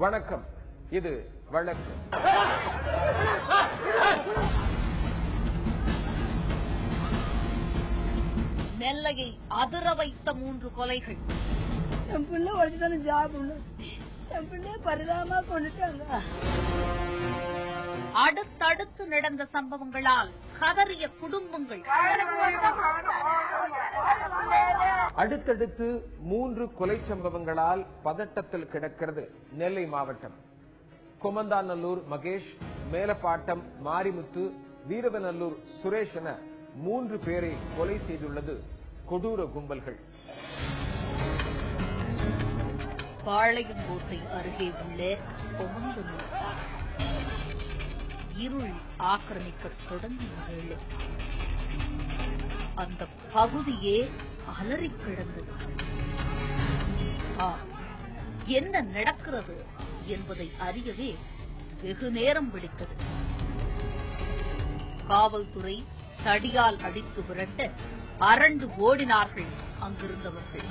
வணக்கம். இது வழக்கு. நெல்லையை அதிர வைத்த 3 கொலைகள். என் பிள்ளை ஒழிச்சுதானே ஜாப் என் பிள்ளைய பரிதாபமா கொண்டுட்டாங்க. அடுத்தடுத்து நடந்த சம்பவங்களால் கதறிய குடும்பங்கள். அடுத்தடுத்து 3 கொலை சம்பவங்களால் பதட்டத்தில் கிடக்கிறது நெல்லை மாவட்டம். கொமந்தாநல்லூர் மகேஷ், மேலப்பாட்டம் மாரிமுத்து, வீரவநல்லூர் சுரேஷ் என 3 பேரை கொலை செய்துள்ளது கொடூர கும்பல்கள். பாளையங்கோட்டை அருகே உள்ள கொமந்தநல்லூர் இருள் ஆக்கிரமிக்க தொடங்கிய வேளை அந்த பகுதியே அலறி கிடந்தது. என்ன நடக்கிறது என்பதை அறியவே வெகு நேரம் பிடித்தது. காவல்துறை தடியால் அடித்து விரட்ட அரண்டு ஓடினார்கள் அங்கிருந்தவர்கள்.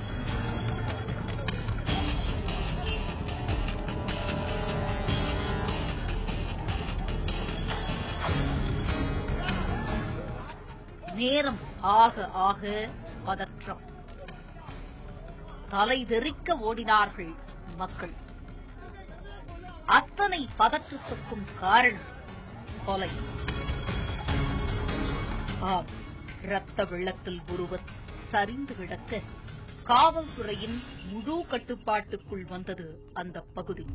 நேரம் ஆக ஆக பதற்றம். தலை தெறிக்க ஓடினார்கள் மக்கள். அத்தனை பதற்றத்துக்கும் காரணம் கொலை. இரத்த வெள்ளத்தில் ஒருவர் சரிந்து கிடக்க காவல்துறையின் முழு கட்டுப்பாட்டுக்குள் வந்தது அந்த பகுதி.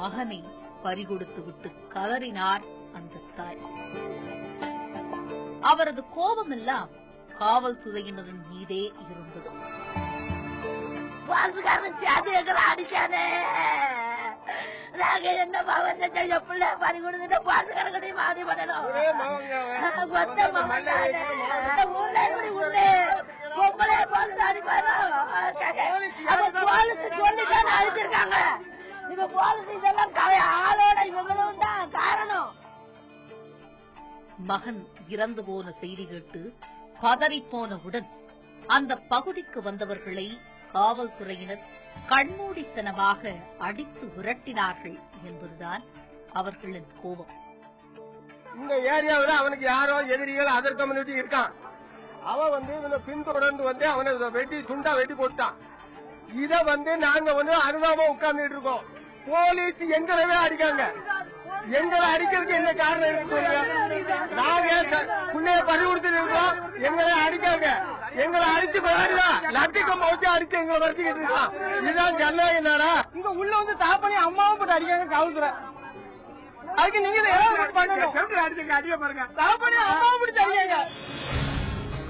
மகனை பறிகொடுத்துவிட்டு கதறினார் அந்த தாய். அவரது கோபமெல்லாம் காவல்துறையினரின் மீதே இருந்தது. அடிச்சானே நாங்க என்ன பவன் பிள்ளை பறி கொடுத்துட்டு பாசுகாரங்கடி மாறி பண்ணணும். பொம்பளை போலீஸ் அடிப்பாரு சொல்லிட்டான அடிச்சிருக்காங்க. இப்ப போலீஸ் இதெல்லாம் ஆளோட இவங்களும் தான் காரணம். மகன் இறந்து போன செய்தி கேட்டு பதறிப்போனவுடன் அந்த பகுதிக்கு வந்தவர்களை காவல்துறையினர் கண்மூடித்தனமாக அடித்து விரட்டினார்கள் என்பதுதான் அவர்களின் கோபம். இந்த ஏரியாவில் அவனுக்கு யாரோ எதிரிகள் அதர் கம்யூனிட்டி இருக்கான். அவன் இவனை பின்தொடர்ந்து அவனை வெட்டி துண்டா வெட்டி போட்டான். இத நாங்க அருகாம உட்கார்ந்துட்டு இருக்கோம். போலீஸ் எங்களவே அடிக்காங்க. எங்களை அடிக்கிறதுக்கு என்ன காரணம் இருக்கு? நாங்க பிள்ளைய பறி கொடுத்துட்டு இருக்கோம். எங்களை அடிக்காங்க. எங்களை அடிச்சு லட்டிக்கம் வச்சு அடிச்சு எங்களை வரைச்சிக்கிட்டு இருக்கான். இதுதான் ஜனநாயகம் நாடா? இங்க உள்ள தாப்பனி அம்மாவும் போட்டு அடிக்காங்க காவல்துறை. அதுக்கு நீங்க அடிக்க பாருங்க. தாப்பனி அம்மாவும் பிடிச்சு அடிக்காங்க.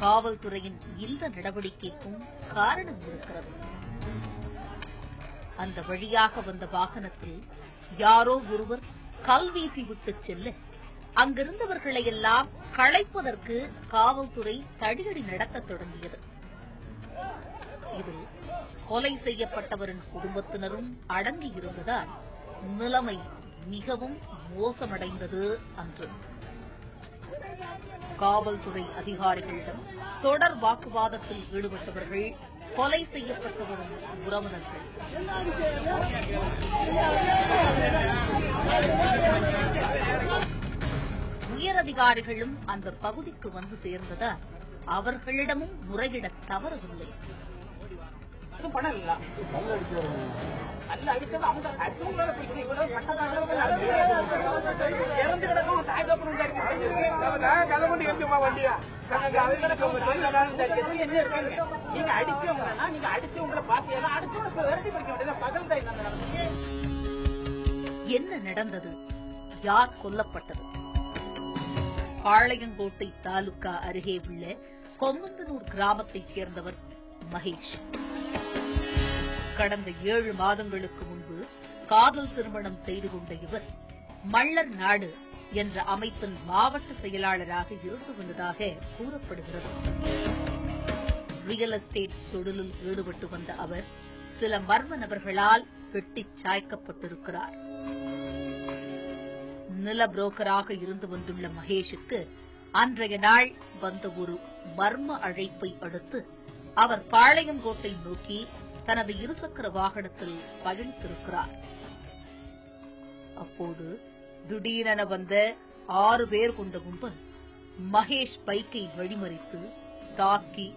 காவல்துறையின் இந்த நடவடிக்கைக்கும் காரணம் இருக்கிறது. அந்த வழியாக வந்த வாகனத்தில் யாரோ ஒருவர் கல் வீசி விட்டு செல்ல அங்கிருந்தவர்களை எல்லாம் களைப்பதற்கு காவல்துறை தடியடி நடத்த தொடங்கியது. இதில் கொலை செய்யப்பட்டவரின் குடும்பத்தினரும் அடங்கியிருந்ததால் நிலைமை மிகவும் மோசமடைந்தது அன்று. காவல்துறை அதிகாரிகளிடம் தொடர் வாக்குவாதத்தில் ஈடுபட்டவர்கள் கொலை செய்யப்பட்டவரும் உறவினர்கள். உயரதிகாரிகளும் அந்த பகுதிக்கு வந்து சேர்ந்ததால் அவர்களிடமும் முறையிட தவறவில்லை. என்ன நடந்தது? யார் கொல்லப்பட்டது? பாளையங்கோட்டை தாலுகா அருகே உள்ள கொம்பந்தனூர் கிராமத்தைச் சேர்ந்தவர் மகேஷ். கடந்த 7 மாதங்களுக்கு முன்பு காதல் திருமணம் செய்து கொண்ட இவர் மள்ளர் நாடு என்ற அமைப்பின் மாவட்ட செயலாளராக இருந்து வந்ததாக கூறப்படுகிறது. ரியல் எஸ்டேட் தொழிலில் ஈடுபட்டு வந்த அவர் சில மர்ம நபர்களால் வெட்டிச் சாய்க்கப்பட்டிருக்கிறார். நில புரோக்கராக இருந்து வந்துள்ள மகேஷுக்கு அன்றைய நாள் வந்த ஒரு மர்ம அழைப்பை அடுத்து அவர் பாளையங்கோட்டை நோக்கி தனது இருசக்கர வாகனத்தில் பயணித்திருக்கிறார். அப்போது திடீரென வந்த 6 பேர் கொண்ட கும்பல் மகேஷ் பைக்கை வழிமறித்து தாக்கி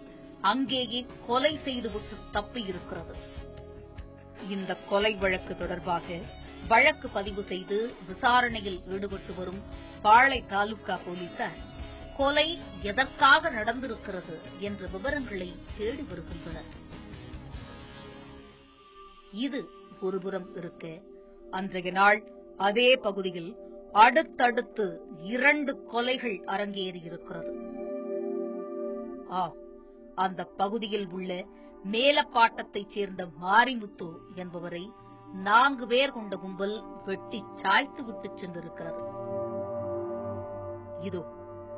அங்கேயே கொலை செய்துவிட்டு தப்பியிருக்கிறது. இந்த கொலை வழக்கு தொடர்பாக வழக்கு பதிவு செய்து விசாரணையில் ஈடுபட்டு வரும் பாளை தாலுகா போலீசார் கொலை எதற்காக நடந்திருக்கிறது என்ற விவரங்களை தேடி வருகின்றனர். இது ஒருபுறம் இருக்க, அன்றைய நாள் அதே பகுதியில் அடுத்தடுத்து 2 கொலைகள் அரங்கேறியிருக்கிறது. அந்த பகுதியில் உள்ள மேலப்பாட்டத்தைச் சேர்ந்த மாரிமுத்து என்பவரை 4 பேர் கொண்ட கும்பல் வெட்டி சாய்த்து விட்டு சென்றிருக்கிறது. இதோ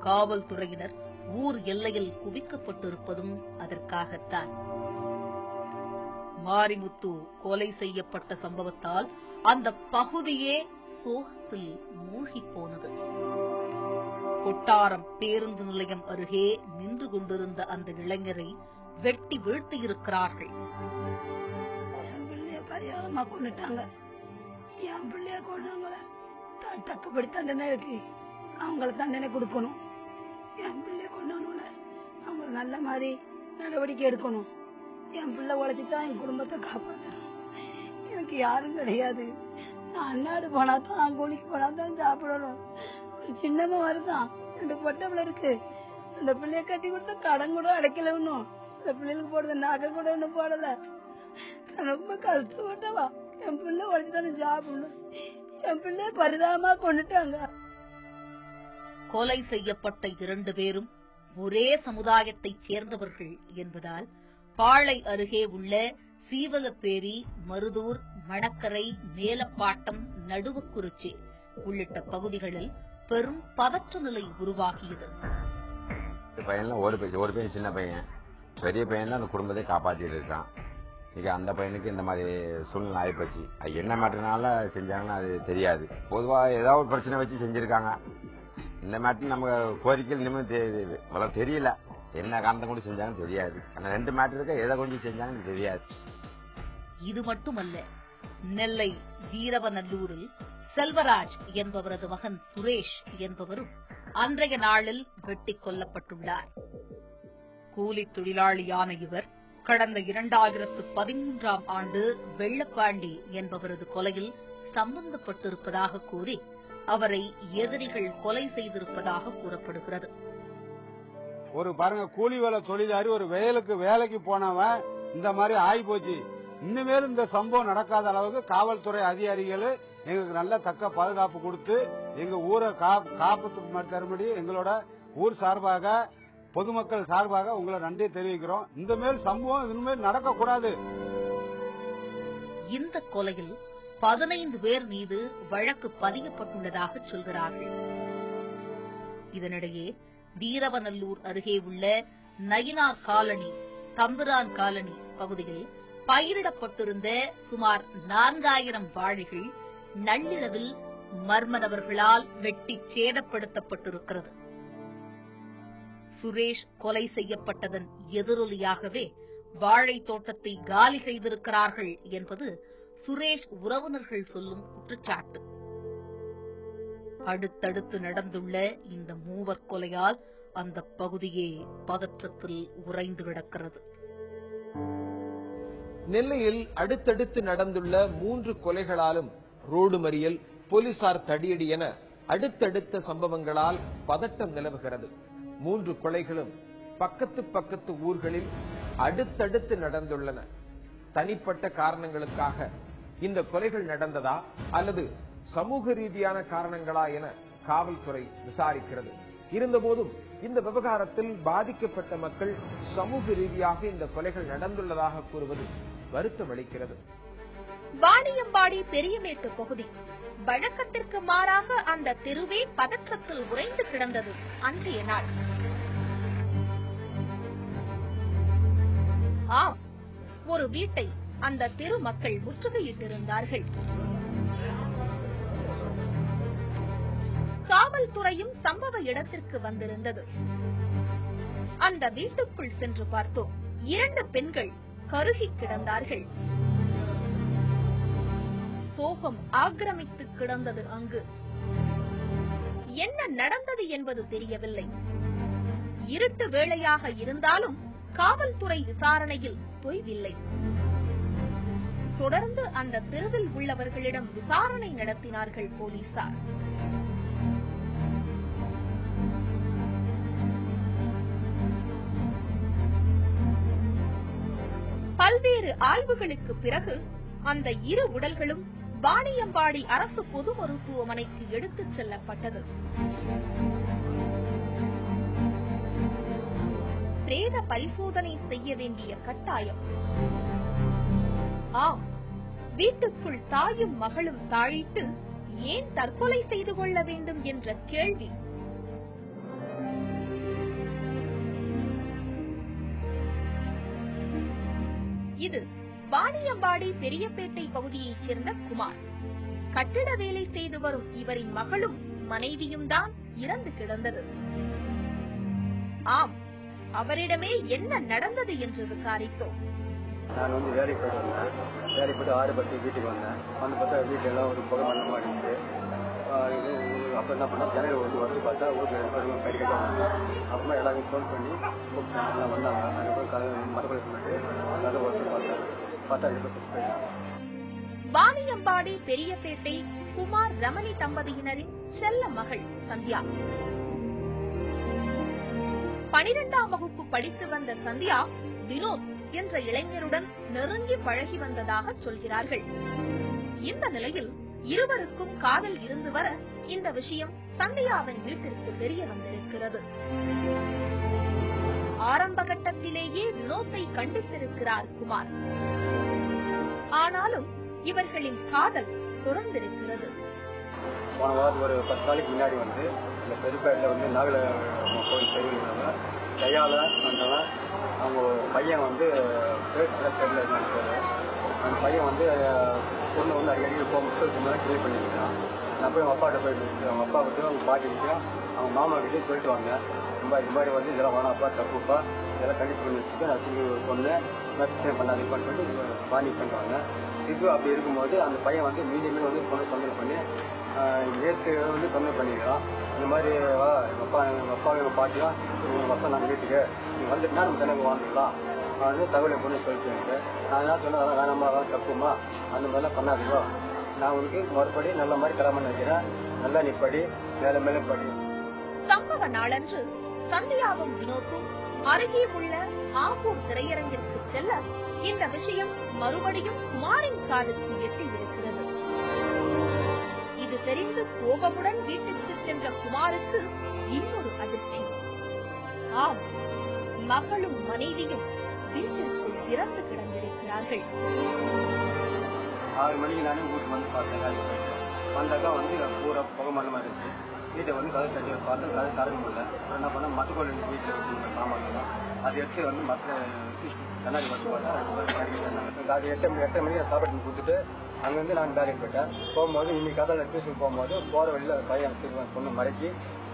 காவல்துறையினர் ஊர் எல்லையில் குவிக்கப்பட்டிருப்பதும் அதற்காகத்தான். மாரிமுத்து கொலை செய்யப்பட்ட சம்பவத்தால் அந்த பகுதியே சோகத்தில் மூழ்கிப் போனது. கொட்டாரம் பேருந்து நிலையம் அருகே நின்று கொண்டிருந்த அந்த இளைஞரை வெட்டி வீழ்த்தியிருக்கிறார்கள். என் பிள்ளைய பரியாதமா கொண்டுட்டாங்க. என் பிள்ளைய கொண்டாங்கள தக்கப்படி தண்டனை இருக்கு. அவங்கள தண்டனை கொடுக்கணும். என் பிள்ளைய கொண்டானோட அவங்க நல்ல மாதிரி நடவடிக்கை எடுக்கணும். என் பிள்ளை உழைச்சிதான் என் குடும்பத்தை காப்பாற்றணும். எனக்கு யாரும் கிடையாது. நான் அண்ணாடு போனாதான் கூலிக்கு போனாதான் சாப்பிடணும். ஒரு சின்னமா வருதான் 2 பொட்டை இருக்கு. அந்த பிள்ளைய கட்டி கொடுத்தா கடன் கூட அடைக்கல. இன்னும் அந்த பிள்ளைகளுக்கு போடுற நகை கூட ஒன்னும் போடல. ரொம்ப கஷ்டப்பட்டவா. என் பிள்ளை உழைச்சுதானே சாப்பிடணும். என் பிள்ளைய பரிதாபமா கொண்டுட்டாங்க. கொலை செய்யப்பட்ட 2 பேரும் ஒரே சமுதாயத்தைச் சேர்ந்தவர்கள் என்பதால் பாளை அருகே உள்ள சீவலப்பேரி, மருதூர், மணக்கரை, மேலப்பாட்டம், நடுவுக்குறிச்சி உள்ளிட்ட பகுதிகளில் பெரும் பதற்ற நிலை உருவாகியது. ஒரு பையன் சின்ன பையன், பெரிய பையன் தான் அந்த குடும்பத்தை காப்பாற்றிட்டு இருக்கான். இன்னைக்கு அந்த பையனுக்கு இந்த மாதிரி சூழ்நிலை ஆயிப்போச்சு. அது என்ன மாட்டினால செஞ்சாங்கன்னு அது தெரியாது. பொதுவாக ஏதாவது ஒரு பிரச்சனை வச்சு செஞ்சிருக்காங்க. இந்த மாட்டு நம்ம கோரிக்கை இனிமேல் தெரியல. என்ன காரணத்தை கொண்டு செஞ்சாங்கன்னு தெரியாது. அந்த 2 மேட்டர் இருக்க எதை கொண்டு செஞ்சாங்கன்னு தெரியாது. இது மட்டுமல்ல, நெல்லை வீரவநல்லூரில் செல்வராஜ் என்பவரது மகன் சுரேஷ் என்பவரும் அன்றைய நாளில் வெட்டிக் கொல்லப்பட்டுள்ளார். கூலி தொழிலாளியான இவர் கடந்த 2013ஆம் ஆண்டு வெள்ளப்பாண்டி என்பவரது கொலையில் சம்பந்தப்பட்டிருப்பதாக கூறி அவரை எதிரிகள் கொலை செய்திருப்பதாக கூறப்படுகிறது. ஒரு பாருங்க, கூலி வேலை தொழிலாளி ஒரு வேலைக்கு போனவன் இந்த மாதிரி ஆகி போச்சு. இனிமேல் இந்த சம்பவம் நடக்காத அளவுக்கு காவல்துறை அதிகாரிகள் எங்களுக்கு நல்ல தக்க பாதுகாப்பு கொடுத்து எங்க ஊரை காப்பத்துக்கு தரும்படி எங்களோட ஊர் சார்பாக, பொதுமக்கள் சார்பாக உங்களை நன்றி தெரிவிக்கிறோம். இந்த மேல் சம்பவம் இனிமேல் நடக்கக்கூடாது. இந்த கொலையில் 15 பேர் மீது வழக்கு பதியப்பட்டுள்ளதாக சொல்கிறார்கள். இதனிடையே வீரவநல்லூர் அருகே உள்ள நயினார் காலனி, தம்பிரான் காலனி பகுதியில் பயிரிடப்பட்டிருந்த சுமார் 4000 வாழைகள் நள்ளிரவில் மர்ம நபர்களால் வெட்டி சேதப்படுத்தப்பட்டிருக்கிறது. சுரேஷ் கொலை செய்யப்பட்டதன் எதிரொலியாகவே வாழை தோட்டத்தை காலி செய்திருக்கிறார்கள் என்பது சுரேஷ் உறவினர்கள் சொல்லும் குற்றச்சாட்டு. அடுத்தடுத்து நடந்துள்ள இந்த 3 கொலையால் அந்த பகுதியே பதற்றத்தில் உறைந்து கிடக்கிறது. நெல்லையில் அடுத்தடுத்து நடந்துள்ள 3 கொலைகளாலும் ரோடு மறியல், போலீசார் தடியடி என அடுத்தடுத்த சம்பவங்களால் பதட்டம் நிலவுகிறது. 3 கொலைகளும் பக்கத்து ஊர்களில் அடுத்தடுத்து நடந்துள்ளன. தனிப்பட்ட காரணங்களுக்காக இந்த கொலைகள் நடந்ததா அல்லது சமூக ரீதியான காரணங்களா என காவல்துறை விசாரிக்கிறது. இருந்தபோதும் இந்த விவகாரத்தில் பாதிக்கப்பட்ட மக்கள் சமூக ரீதியாக இந்த கொலைகள் நடந்துள்ளதாக கூறுவது வருத்தம் அளிக்கிறது. வாணியம்பாடி பெரியமேட்டு பகுதி வழக்கத்திற்கு மாறாக அந்த தெருவே பதற்றத்தில் உறைந்து கிடந்தது அன்றைய நாள். ஆம், ஒரு வீட்டை அந்த தெரு மக்கள் முற்றுகையிட்டிருந்தார்கள். காவல்துறையும் சம்பவ இடத்திற்கு வந்திருந்தது. அந்த வீட்டுக்குள் சென்று பார்த்தோம். 2 பெண்கள் கருகி கிடந்தார்கள். சோகம் ஆக்கிரமித்து கிடந்தது அங்கு. என்ன நடந்தது என்பது தெரியவில்லை. இருட்டு வேளையாக இருந்தாலும் காவல்துறை விசாரணையில் தொய்வில்லை. தொடர்ந்து அந்த தெருவில் உள்ளவர்களிடம் விசாரணை நடத்தினார்கள் போலீசார். பல்வேறு ஆய்வுகளுக்கு பிறகு அந்த இரு உடல்களும் வாணியம்பாடி அரசு பொது மருத்துவமனைக்கு எடுத்துச் செல்லப்பட்டது. பிரேத பரிசோதனை செய்ய வேண்டிய கட்டாயம். ஆம், வீட்டுக்குள் தாயும் மகளும் தாழிட்டு ஏன் தற்கொலை செய்து கொள்ள வேண்டும் என்ற கேள்வி. இது வாணியம்பாடி பெரியப்பேட்டை பகுதியைச் சேர்ந்த குமார். கட்டிட வேலை செய்து வரும் இவரின் மகளும் மனைவியும் தான் இறந்து கிடந்தது. ஆம், அவரிடமே என்ன நடந்தது என்று விசாரித்தோம். நான் வேலைக்கு போயிட்டு வந்தேன். வேலைக்கு போயிட்டு 6:10 வீட்டுக்கு வந்தேன். வந்து பார்த்தா வீட்டுல எல்லாம் ஒரு புகை மண்டலமா இருந்துச்சு. அப்ப என்ன பண்ணா ஜனல் வந்து பார்த்தா ஊருக்கு கை கட்ட வந்தேன். அப்புறமா எல்லாரும் ஃபோன் பண்ணி எல்லாம் வந்தாங்க. அதுக்கப்புறம் மரபு அதை ஒருத்தர் பார்த்தா வாணியம்பாடி பெரியப்பேட்டை குமார் ரமணி தம்பதியினரின் செல்ல மகள் சந்தியா. 12ஆம் வகுப்பு படித்து வந்த சந்தியா வினோத் என்ற இளைஞருடன் நெருங்கி பழகி வந்ததாக சொல்கிறார்கள். இந்த நிலையில் இருவருக்கும் காதல் இருந்து வர இந்த விஷயம் சந்தியாவின் வீட்டிற்கு தெரிய வந்திருக்கிறது. ஆரம்ப கட்டத்திலேயே வினோத்தை கண்டித்திருக்கிறார் குமார். ஆனாலும் இவர்களின் காதல் தொடர்ந்திருக்கிறது. போன வாரம் ஒரு 10 நாளைக்கு முன்னாடி வந்து இந்த பெருப்பேட்டில் வந்து நாகல கோயில் தெரிவிக்கிறாங்க. கையால வந்தவன் அவங்க பையன் வந்து தெரியல இருந்தாங்க. அந்த பையன் வந்து பொண்ணு வந்து அடிக்கடி முஸ்லிம் மேலே கிளீன் பண்ணியிருக்கான். நான் போய் அவங்க அப்பாட்ட போயிட்டு அவங்க அப்பா கிட்டே அவங்க பாட்டிக்கிட்டே அவங்க மாமா கிட்டே சொல்லிட்டு வாங்க. இது மாதிரி வந்து இதெல்லாம் வேணாப்பா தப்புப்பா இதெல்லாம் கண்டிப்பாக பண்ணி வச்சுட்டு நான் சிங்க பொண்ணு மேக்ஸிமம் பண்ணாதீப்பான்னு சொல்லி பாணி பண்ணுவாங்க. இது அப்படி இருக்கும்போது அந்த பையன் வந்து மீண்டும் வந்து பொண்ணு தொந்தரவு பண்ணி நேற்று வந்து தொந்தரவு பண்ணிக்கிறான். இந்த மாதிரி எங்கள் அப்பா எங்கள் பாட்டியும் உங்கள் அப்பா நாங்கள் வீட்டுக்கு நீங்கள் வந்துட்டுனா நம்ம தினமும் வாங்கிக்கலாம் வந்து தகவலை பொண்ணு சொல்லிட்டு நான் என்ன சொன்னேன் அதெல்லாம் வேணாமா அதெல்லாம் தப்புமா அந்த மாதிரிலாம் பண்ணாதீங்க. நான் உனக்கு மறுபடி நல்ல மாதிரி கிளம்பி வைக்கிறேன். நல்லா நீ படி மேல மேல படி. சம்பவ நாளன்று சந்தியாவும் வினோத்தும் அருகே உள்ள ஆம்பூர் திரையரங்கிற்கு செல்ல இந்த விஷயம் மறுபடியும் குமாரின் காதுக்கு எட்டியிருக்கிறது. இது தெரிந்து கோபமுடன் வீட்டுக்கு சென்ற குமாருக்கு இன்னொரு அதிர்ச்சி. ஆம், மகளும் மனைவியும் வீட்டிற்குள் இறந்து கிடந்திருக்கிறார்கள். 6 மணிக்கு நானே ஊருக்கு வந்து பார்த்தேன். வந்தாக்கா வந்து பூரா புகை மண்டலமா இருந்துச்சு. வீட்டை வந்து கதை தட்டி பார்த்து கதை தரங்க முடியல. என்ன பண்ண மற்றக்கோள் வீட்டில் வச்சு சாமான் அதை எடுத்து வந்து மற்ற கண்ணாடி பார்த்து பார்த்தா அது 8 மணிக்கு சாப்பாடு கொடுத்துட்டு அங்கேருந்து நான் வேலைக்கு போயிட்டேன். போகும்போது இன்னைக்கு கதையில் டியூஷன் போகும்போது போகிற வழியில் பையன் பொண்ணு மறைக்கி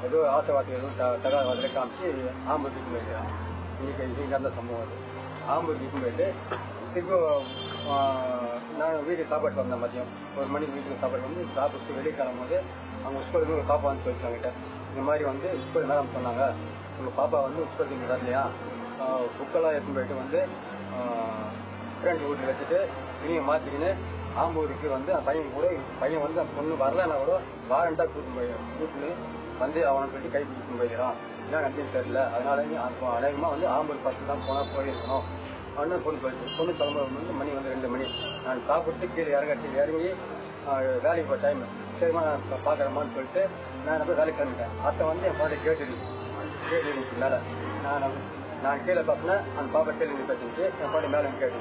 ஏதோ ஆசை வார்த்தை எதுவும் தகவல் வார்த்தையில காமிச்சு ஆம்பூருக்கு போயிட்டேன். இன்னைக்கு நடந்த சம்பவம் அது. ஆம்பூருக்கு போயிட்டு திரும்ப நான் வீட்டுக்கு சாப்பாடு வந்தேன். மதியம் 1 மணிக்கு வீட்டுக்கு சாப்பாடு வந்து சாப்பிட்டு வெளியே கிளம்பும்போது அவங்க ஸ்கூலுக்கு ஒரு பாப்பா வந்து சொல்லிட்டாங்கிட்ட இந்த மாதிரி வந்து ஸ்கூல் மேடம் சொன்னாங்க உங்கள் பாப்பா வந்து ஸ்கூலுக்கு இங்கே வரலையா புக்கெல்லாம் எடுத்துன்னு போயிட்டு வந்து ஃப்ரெண்ட் வீட்டில் வச்சுட்டு நீங்கள் மாற்றிக்கின்னு ஆம்பூருக்கு வந்து பையன் வந்து அந்த பொண்ணு வரலன்னா கூட வாரண்டா கூட்டுன்னு வந்து அவனை சொல்லிட்டு கை பிடிச்சின்னு போயிடுறான். என்ன நினச்சின்னு தெரியல. அதனால அநேகமாக வந்து ஆம்பூர் பஸ்ஸில் தான் போனால் போயிருக்கணும். அண்ணன் பொண்ணு போயிடுச்சு. பொண்ணு கிளம்புறது வந்து மணி வந்து 2 மணி. நான் சாப்பிட்டு கீழே இறங்கி வேலைக்கு போய் டைம் சரிம்மா நான் பார்க்குறேம்மான்னு சொல்லிட்டு நான் போய் வேலைக்கு கிளம்பிட்டேன். அத்தை வந்து என் பாட்டை கேட்டு மேலே நான் கீழே பார்த்தினேன். அந்த பாப்பா கீழே பேசிட்டு என் பாட்டு மேலே கேட்டு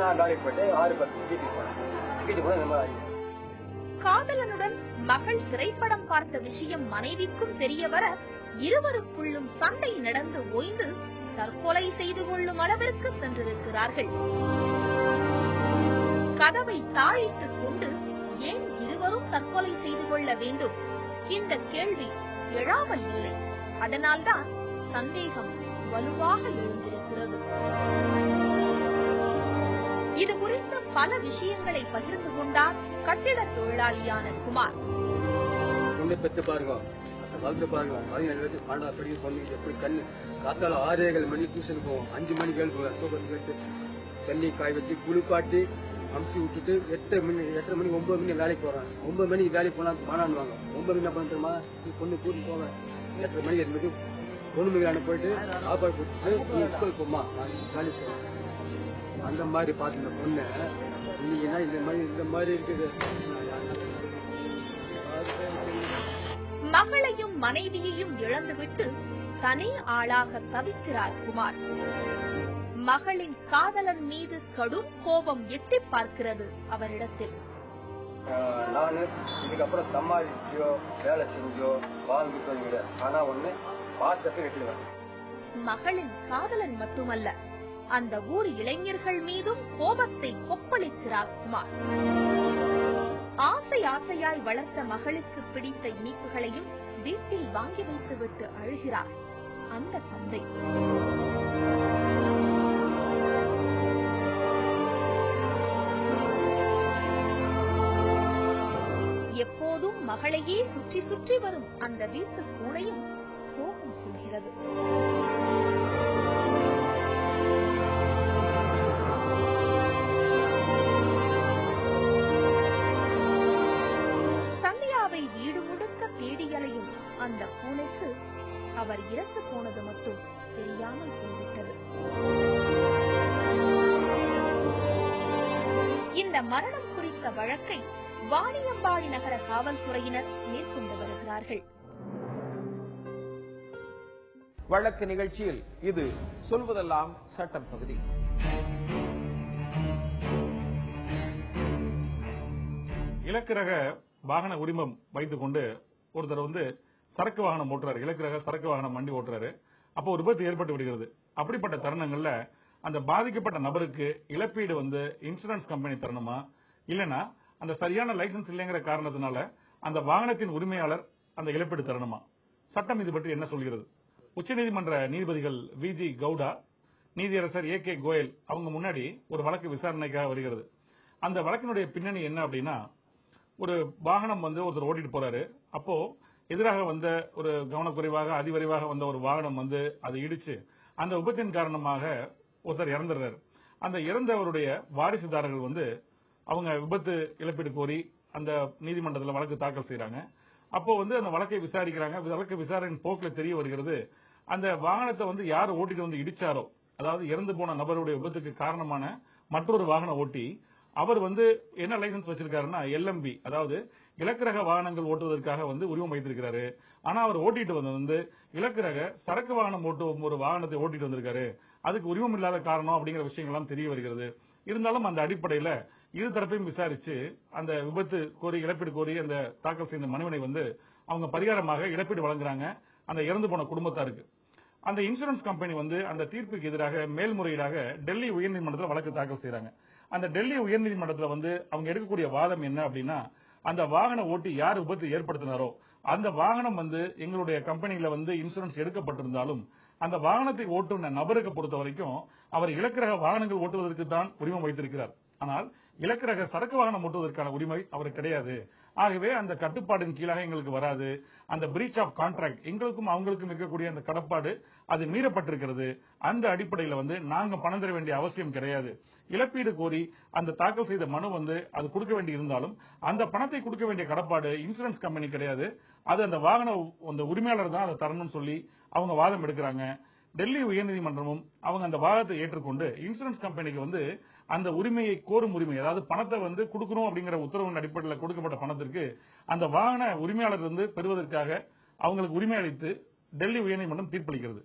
நான் வேலைக்கு போயிட்டு 6:10 வீட்டுக்கு போனேன். வீட்டுக்கு போனால் இந்த மாதிரி காதலனுடன் மகள் திரைப்படம் பார்த்த விஷயம் மனைவிக்கும் தெரிய வர இருவருக்குள்ளும் சண்டை நடந்து ஓய்ந்து தற்கொலை செய்து கொள்ளும் அளவிற்கு சென்றிருக்கிறார்கள். கதவை தாழிட்டுக் கொண்டு ஏன் இருவரும் தற்கொலை செய்து கொள்ள வேண்டும்? இந்த கேள்வி எழாமல் இல்லை. அதனால்தான் சந்தேகம் வலுவாக எழுந்திருக்கிறது. இது குறித்த பல விஷயங்களை பகிர்ந்து கொண்டார் கட்டிட தொழிலாளியான குமார். பொண்ணை பெற்று பாருங்க, வளர்த்து பாருங்க. 17 வயசு 12 படிக்க பொண்ணுக்கு எப்படி கண்ணு காத்தால 6:15 மணி டியூஷன் போவோம், 5 மணிக்கு எழுப்புவேன். தூக்கத்துக்கு எடுத்து தண்ணி காய் வச்சு குளிப்பாட்டி அமுச்சு விட்டுட்டு 8 மணி 9 மணி வேலைக்கு போறேன். 9 மணிக்கு வேலைக்கு போனா மானாடுவாங்க. 9 மணி என்ன பண்ண தெரியுமா, பொண்ணு கூட்டிட்டு போவேன். 8 மணிக்கு 8 மணிக்கு பொண்ணு மணிக்கு போயிட்டு சாப்பாடு கொடுத்துட்டு ஸ்கூல் போமா வேலைக்கு போவேன். அந்த மாதிரி பார்த்து பொண்ணு இன்னைக்குன்னா இந்த மாதிரி இருக்குது. மகளையும் மனைவியையும் இழந்துவிட்டு தனி ஆளாக தவிக்கிறார் குமார். மகளின் காதலன் மீது கடும் கோபம் எட்டி பார்க்கிறது அவரிடத்தில். நானு இதுக்கப்புறம் சம்பாதிச்சோ வேலை செஞ்சோ வாழ்ந்துட்டோ விட ஆனா ஒண்ணு பார்த்து வெட்டிடுவேன். மகளின் காதலன் மட்டுமல்ல, அந்த ஊர் இளைஞர்கள் மீதும் கோபத்தை கொப்பளிக்கிறார் குமார். ஆசை ஆசையாய் வளர்த்த மகளுக்கு பிடித்த இனிப்புகளையும் வீட்டில் வாங்கி வைத்துவிட்டு அழுகிறார் அந்த தந்தை. எப்போதும் மகளையே சுற்றி சுற்றி வரும் அந்த வீட்டு பூனையும் சோகம் சொல்கிறது. சந்தியாவை வீடு முழுக்க தேடியலையும் அந்த பூனைக்கு அவர் இறந்து போனது மட்டும் தெரியாமல் போய்விட்டது. இந்த மரணம் குறித்த வழக்கை வாணியம்பாடி நகர காவல்துறையினர் மேற்கொண்டு வருகிறார்கள். வழக்கு நிகழ்ச்சியில் இது சொல்வதெல்லாம் சட்டம் பகுதி. இலக்கு ரக வாகன உரிமம் வைத்துக் கொண்டு ஒருத்தர் சரக்கு வாகனம் ஓட்டுறாரு, இலக்கு ரக சரக்கு வாகனம் வண்டி ஓட்டுறாரு. அப்போ ஒரு விபத்து ஏற்பட்டு விடுகிறது. அப்படிப்பட்ட தருணங்கள்ல அந்த பாதிக்கப்பட்ட நபருக்கு இழப்பீடு இன்சூரன்ஸ் கம்பெனி தரணுமா, இல்லைன்னா அந்த சரியான லைசன்ஸ் இல்லைங்கிற காரணத்தினால அந்த வாகனத்தின் உரிமையாளர் அந்த இழப்பீடு தரணுமா? சட்டம் இது பற்றி என்ன சொல்கிறது? உச்சநீதிமன்ற நீதிபதிகள் விஜி கவுடா, நீதியரசர் ஏ கே கோயல் அவங்க முன்னாடி ஒரு வழக்கு விசாரணைக்காக வருகிறது. அந்த வழக்கினுடைய பின்னணி என்ன அப்படின்னா, ஒரு வாகனம் ஒருத்தர் ஓட்டிட்டு போறாரு. அப்போ எதிராக வந்த ஒரு கவனக்குறைவாக அதிவிரைவாக வந்த ஒரு வாகனம் அதை இடிச்சு அந்த விபத்தின் காரணமாக ஒருத்தர் இறந்துடுறாரு. அந்த இறந்தவருடைய வாரிசுதாரர்கள் அவங்க விபத்து இழப்பீடு கோரி அந்த நீதிமன்றத்தில் வழக்கு தாக்கல் செய்யறாங்க. அப்போ அந்த வழக்கை விசாரிக்கிறாங்க. வழக்கு விசாரணையின் போக்கில் தெரிய வருகிறது, அந்த வாகனத்தை யார் ஓட்டிட்டு இடிச்சாரோ, அதாவது இறந்து போன நபருடைய விபத்துக்கு காரணமான மற்றொரு வாகன ஓட்டி அவர் என்ன லைசன்ஸ் வச்சிருக்காருன்னா LMB, அதாவது இலக்கு ரக வாகனங்கள் ஓட்டுவதற்காக உரிமம் வைத்திருக்கிறாரு. ஆனா அவர் ஓட்டிட்டு இலக்கு ரக சரக்கு வாகனம் ஓட்டும் ஒரு வாகனத்தை ஓட்டிட்டு வந்திருக்காரு. அதுக்கு உரிமம் இல்லாத காரணம் அப்படிங்கிற விஷயங்கள்லாம் தெரிய வருகிறது. இருந்தாலும் அந்த அடிப்படையில இரு தரப்பையும் விசாரிச்சு அந்த விபத்து கோரி இழப்பீடு கோரி அந்த தாக்கல் செய்த மனுவினை அவங்க பரிகாரமாக இழப்பீடு வழங்குறாங்க அந்த இறந்து போன குடும்பத்தாருக்கு. அந்த இன்சூரன்ஸ் கம்பெனி அந்த தீர்ப்புக்கு எதிராக மேல்முறையீடாக டெல்லி உயர்நீதிமன்றத்தில் வழக்கு தாக்கல் செய்யறாங்க. அந்த டெல்லி உயர்நீதிமன்றத்தில் அவங்க எடுக்கக்கூடிய வாதம் என்ன அப்படின்னா, அந்த வாகன ஓட்டி யார் விபத்து ஏற்படுத்தினாரோ அந்த வாகனம் எங்களுடைய கம்பெனியில இன்சூரன்ஸ் எடுக்கப்பட்டிருந்தாலும் அந்த வாகனத்தை ஓட்டுன நபருக்கு பொறுத்த வரைக்கும் அவர் இலக்கு ரக வாகனங்கள் ஓட்டுவதற்கு தான் உரிமம் வைத்திருக்கிறார். ஆனால் இலக்கு ரக சரக்கு வாகனம் ஓட்டுவதற்கான உரிமை அவருக்கு கிடையாது. ஆகவே அந்த கட்டுப்பாடின் கீழாக எங்களுக்கு வராது. அந்த பிரீச் ஆஃப் கான்ட்ராக்ட் எங்களுக்கும் அவங்களுக்கும் இருக்கக்கூடிய அந்த கடப்பாடு அது மீறப்பட்டிருக்கிறது. அந்த அடிப்படையில் நாங்க பணம் தர வேண்டிய அவசியம் கிடையாது. இழப்பீடு கோரி அந்த தாக்கல் செய்த மனு அது கொடுக்க வேண்டி இருந்தாலும் அந்த பணத்தை கொடுக்க வேண்டிய கடப்பாடு இன்சூரன்ஸ் கம்பெனி கிடையாது. அது அந்த வாகன உரிமையாளர் தான் அதை தரணும்னு சொல்லி அவங்க வாதம் எடுக்கிறாங்க. டெல்லி உயர்நீதிமன்றமும் அவங்க அந்த வாதத்தை ஏற்றுக்கொண்டு இன்சூரன்ஸ் கம்பெனிக்கு அந்த உரிமையை கோரும் உரிமை, அதாவது பணத்தை கொடுக்கணும் அப்படிங்கிற உத்தரவின் அடிப்படையில் கொடுக்கப்பட்ட பணத்திற்கு அந்த வாகன உரிமையாளர் பெறுவதற்காக அவங்களுக்கு உரிமை அளித்து டெல்லி உயர்நீதிமன்றம் தீர்ப்பளிக்கிறது.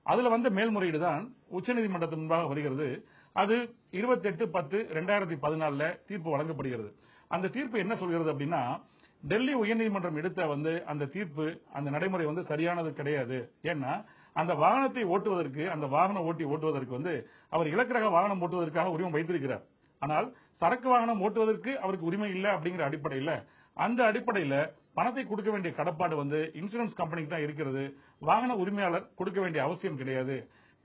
அதுல மேல்முறையீடு தான் உச்சநீதிமன்றத்தின் முன்பாக வருகிறது. அது 28/10/2014 தீர்ப்பு வழங்கப்படுகிறது. அந்த தீர்ப்பு என்ன சொல்கிறது அப்படின்னா, டெல்லி உயர்நீதிமன்றம் எடுத்த அந்த தீர்ப்பு அந்த நடைமுறை சரியானது கிடையாது. ஏன்னா அந்த வாகனத்தை ஓட்டுவதற்கு அந்த வாகனம் ஓட்டுவதற்கு அவர் இலக்கு ரக வாகனம் ஓட்டுவதற்காக உரிமம் வைத்திருக்கிறார். ஆனால் சரக்கு வாகனம் ஓட்டுவதற்கு அவருக்கு உரிமை இல்லை அப்படிங்கிற அடிப்படையில் அந்த அடிப்படையில் பணத்தை கொடுக்க வேண்டிய கடப்பாடு இன்சூரன்ஸ் கம்பெனிக்கு தான் இருக்கிறது. வாகன உரிமையாளர் கொடுக்க வேண்டிய அவசியம் கிடையாது.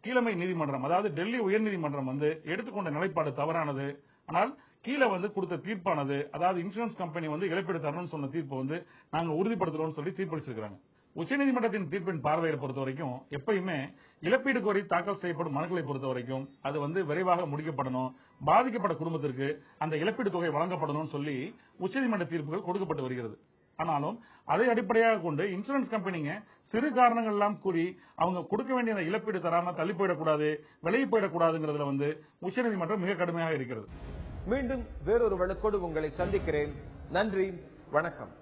கீழமை நீதிமன்றம், அதாவது டெல்லி உயர்நீதிமன்றம் எடுத்துக்கொண்ட நிலைப்பாடு தவறானது. ஆனால் கீழே வந்து கொடுத்த தீர்ப்பானது, அதாவது இன்சூரன்ஸ் கம்பெனி வந்து இழப்பீடு தரணும்னு சொன்ன தீர்ப்பை வந்து நாங்க உறுதிப்படுத்துறோம்னு சொல்லி தீர்ப்பளிச்சிருக்காங்க. உச்சநீதிமன்றத்தின் தீர்ப்பின் பார்வையை பொறுத்த வரைக்கும் எப்பயுமே இழப்பீடு கோரி தாக்கல் செய்யப்படும் மனுக்களை பொறுத்த வரைக்கும் அது வந்து விரைவாக முடிக்கப்படணும், பாதிக்கப்பட்ட குடும்பத்திற்கு அந்த இழப்பீடு தொகை வழங்கப்படணும்னு சொல்லி உச்சநீதிமன்ற தீர்ப்புகள் கொடுக்கப்பட்டு வருகிறது. ஆனாலும் அதை அடிப்படையாக கொண்டு இன்சூரன்ஸ் கம்பெனிங்க சிறு காரணங்கள் எல்லாம் கூறி அவங்க கொடுக்க வேண்டிய அந்த இழப்பீடு தராம தள்ளி போயிடக்கூடாது, விலகி போயிடக்கூடாதுங்கிறதுல வந்து உச்சநீதிமன்றம் மிக கடுமையாக இருக்கிறது. மீண்டும் வேறொரு வழக்கோடு உங்களை சந்திக்கிறேன். நன்றி, வணக்கம்.